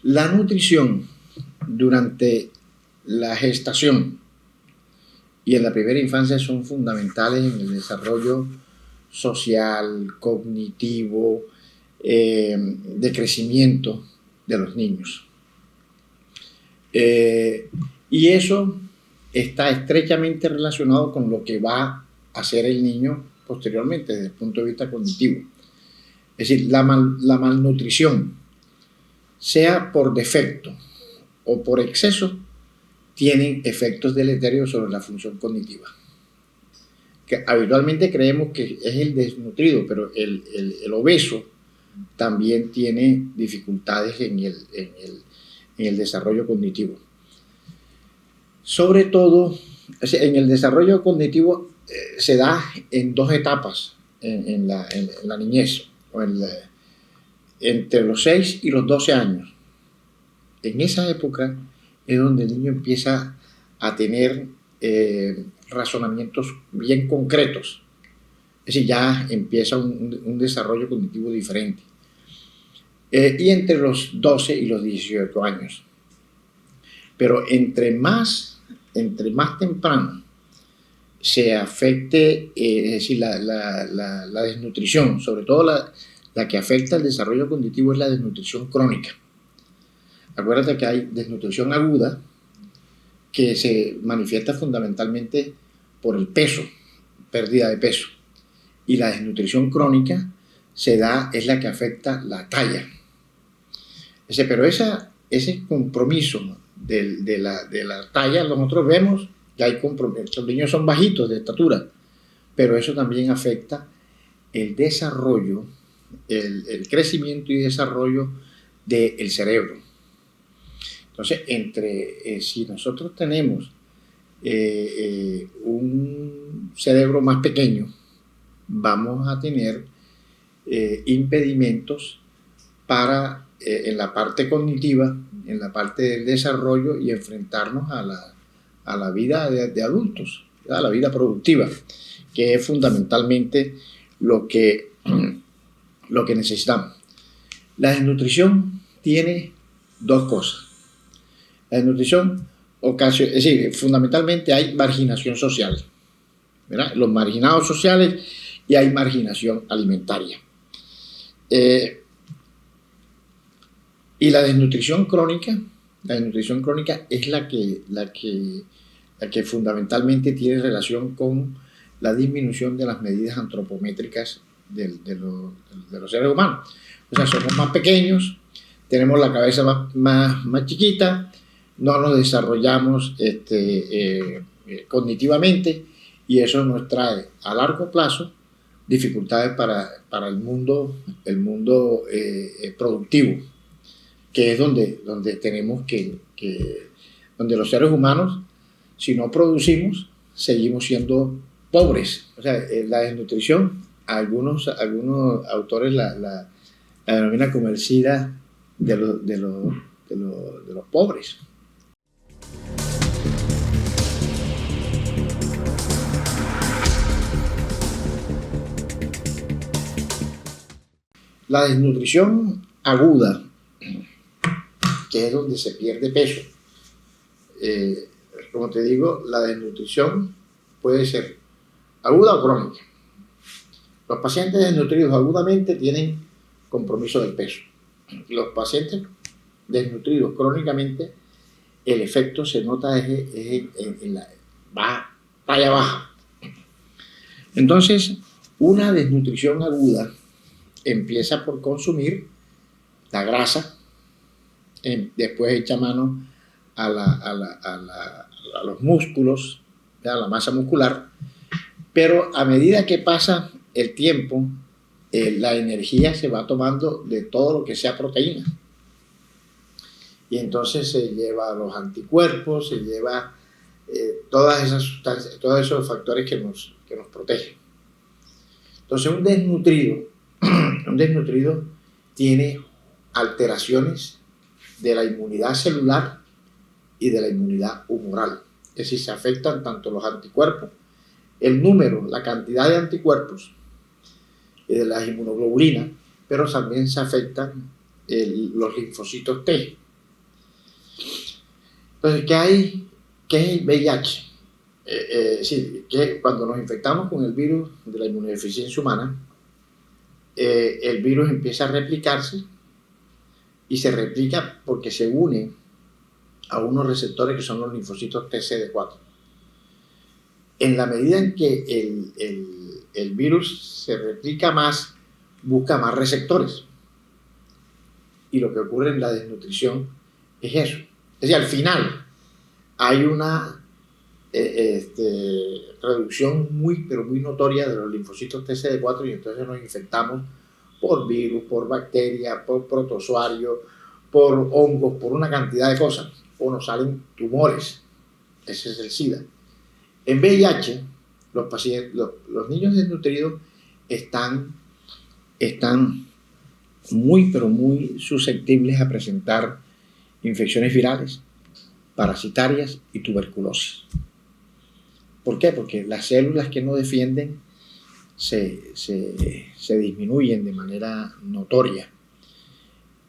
La nutrición durante la gestación y en la primera infancia son fundamentales en el desarrollo social, cognitivo, de crecimiento de los niños. Y eso está estrechamente relacionado con lo que va a hacer el niño posteriormente desde el punto de vista cognitivo. Es decir, la malnutrición, sea por defecto o por exceso, tienen efectos deleterios sobre la función cognitiva. Que habitualmente creemos que es el desnutrido, pero el obeso también tiene dificultades en el desarrollo cognitivo. Sobre todo, en el desarrollo cognitivo se da en dos etapas en la niñez, o entre los 6 y los 12 años. En esa época es donde el niño empieza a tener razonamientos bien concretos. Es decir, ya empieza un desarrollo cognitivo diferente. Y entre los 12 y los 18 años. Pero entre más temprano se afecte, es decir, la desnutrición, sobre todo la que afecta el desarrollo cognitivo, es la desnutrición crónica. Acuérdate que hay desnutrición aguda, que se manifiesta fundamentalmente por el peso, pérdida de peso. Y la desnutrición crónica es la que afecta la talla. Pero ese compromiso de la talla, nosotros vemos que hay compromiso. Los niños son bajitos de estatura, pero eso también afecta el desarrollo, el crecimiento y desarrollo del cerebro. Entonces, si nosotros tenemos un cerebro más pequeño, vamos a tener impedimentos en la parte cognitiva, en la parte del desarrollo y enfrentarnos a la vida de adultos, a la vida productiva, que es fundamentalmente lo que necesitamos. La desnutrición tiene dos cosas. La desnutrición es decir, fundamentalmente hay marginación social, ¿verdad? Los marginados sociales, y hay marginación alimentaria. Y la desnutrición crónica es la que fundamentalmente tiene relación con la disminución de las medidas antropométricas de los seres humanos. O sea, somos más pequeños, tenemos la cabeza más chiquita, no nos desarrollamos cognitivamente, y eso nos trae a largo plazo dificultades para el mundo productivo, que es donde tenemos donde los seres humanos, si no producimos, seguimos siendo pobres. O sea, la desnutrición, algunos autores la denominan como el SIDA de los pobres. La desnutrición aguda, que es donde se pierde peso. Como te digo, la desnutrición puede ser aguda o crónica. Los pacientes desnutridos agudamente tienen compromiso del peso. Los pacientes desnutridos crónicamente, el efecto se nota en la talla baja. Entonces, una desnutrición aguda empieza por consumir la grasa, después echa mano a los músculos, a la masa muscular, pero a medida que pasa el tiempo, la energía se va tomando de todo lo que sea proteína. Y entonces se lleva los anticuerpos, se lleva todas esas sustancias, todos esos factores que nos protegen. Entonces un desnutrido tiene alteraciones de la inmunidad celular y de la inmunidad humoral. Es decir, se afectan tanto los anticuerpos, el número, la cantidad de anticuerpos, de las inmunoglobulinas, pero también se afectan los linfocitos T. Entonces, ¿qué es el VIH? Sí, que cuando nos infectamos con el virus de la inmunodeficiencia humana, el virus empieza a replicarse y se replica porque se une a unos receptores que son los linfocitos TCD4. En la medida en que el virus se replica más, busca más receptores. Y lo que ocurre en la desnutrición es eso. Es decir, al final hay una reducción pero muy notoria de los linfocitos TCD4 y entonces nos infectamos por virus, por bacterias, por protozoarios, por hongos, por una cantidad de cosas, o nos salen tumores. Ese es el SIDA. En VIH, los niños desnutridos están muy, pero muy susceptibles a presentar infecciones virales, parasitarias y tuberculosis. ¿Por qué? Porque las células que no defienden se disminuyen de manera notoria.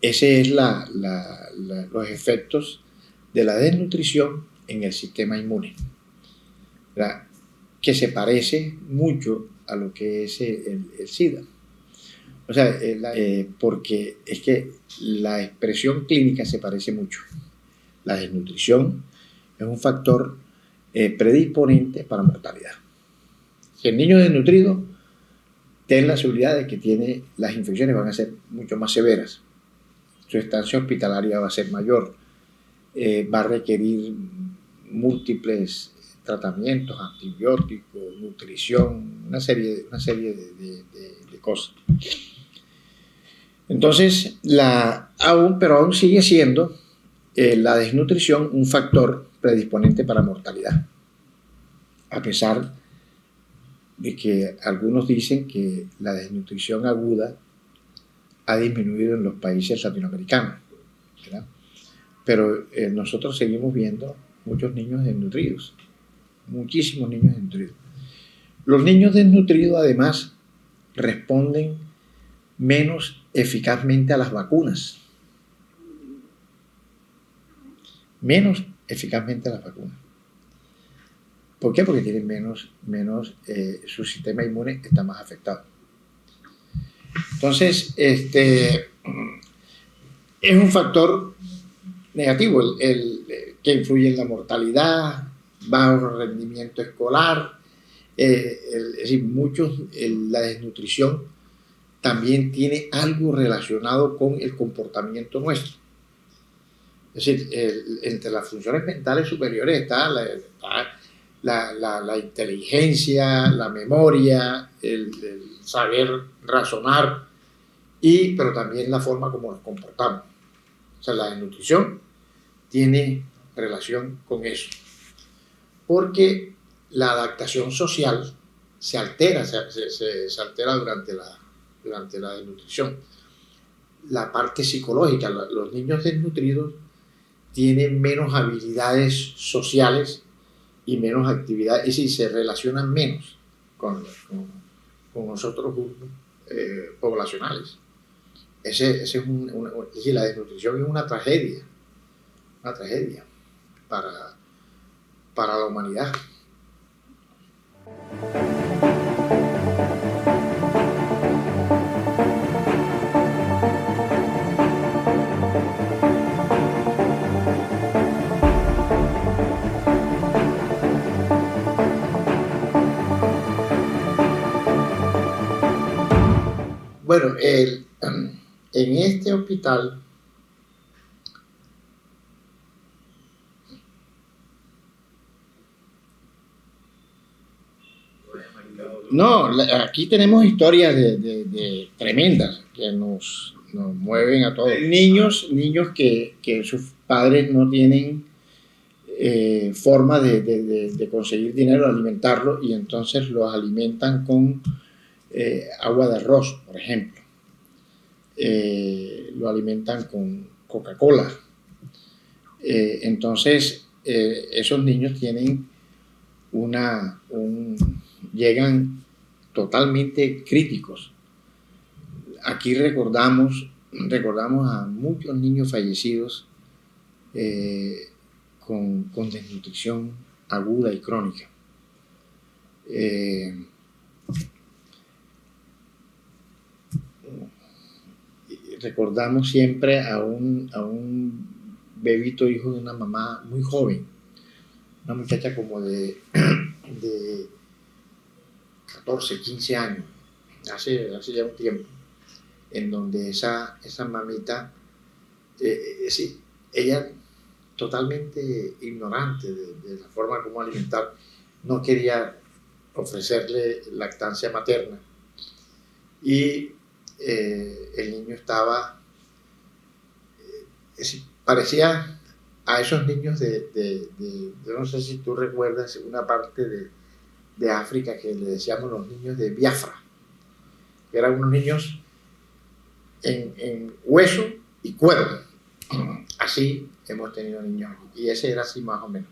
Ese es los efectos de la desnutrición en el sistema inmune, ¿verdad? Que se parece mucho a lo que es el SIDA. O sea, porque es que la expresión clínica se parece mucho. La desnutrición es un factor predisponente para mortalidad. Si el niño es desnutrido, ten la seguridad de que las infecciones van a ser mucho más severas. Su estancia hospitalaria va a ser mayor, va a requerir múltiples tratamientos, antibióticos, nutrición, una serie de cosas. Entonces, pero aún sigue siendo la desnutrición un factor predisponente para mortalidad, a pesar de que algunos dicen que la desnutrición aguda ha disminuido en los países latinoamericanos, ¿verdad? Pero nosotros seguimos viendo muchos niños desnutridos, muchísimos niños desnutridos. Los niños desnutridos además responden menos eficazmente a las vacunas. Menos eficazmente a las vacunas. ¿Por qué? Porque tienen su sistema inmune está más afectado. Entonces, es un factor negativo que influye en la mortalidad, bajo rendimiento escolar, es decir, la desnutrición también tiene algo relacionado con el comportamiento nuestro. Es decir, entre las funciones mentales superiores está la inteligencia, la memoria, el saber razonar, pero también la forma como nos comportamos. O sea, la desnutrición tiene relación con eso. Porque la adaptación social se altera, se altera durante la desnutrición. La parte psicológica, los niños desnutridos tienen menos habilidades sociales y menos actividades, es decir, se relacionan menos con los otros grupos poblacionales. Es decir, la desnutrición es una tragedia para la humanidad. Bueno, en este hospital aquí tenemos historias tremendas que nos mueven a todos. Niños que sus padres no tienen forma de conseguir dinero, alimentarlos, y entonces los alimentan con agua de arroz, por ejemplo. Lo alimentan con Coca-Cola. Entonces, esos niños tienen llegan totalmente críticos. Aquí recordamos a muchos niños fallecidos con desnutrición aguda y crónica. Recordamos siempre a un bebito hijo de una mamá muy joven, una muchacha como de 14, 15 años, hace ya un tiempo, en donde esa mamita, sí, ella totalmente ignorante de la forma como alimentar, no quería ofrecerle lactancia materna y el niño estaba, parecía a esos niños yo no sé si tú recuerdas una parte de África que le decíamos los niños de Biafra, que eran unos niños en hueso y cuerpo. Así hemos tenido niños y ese era así más o menos.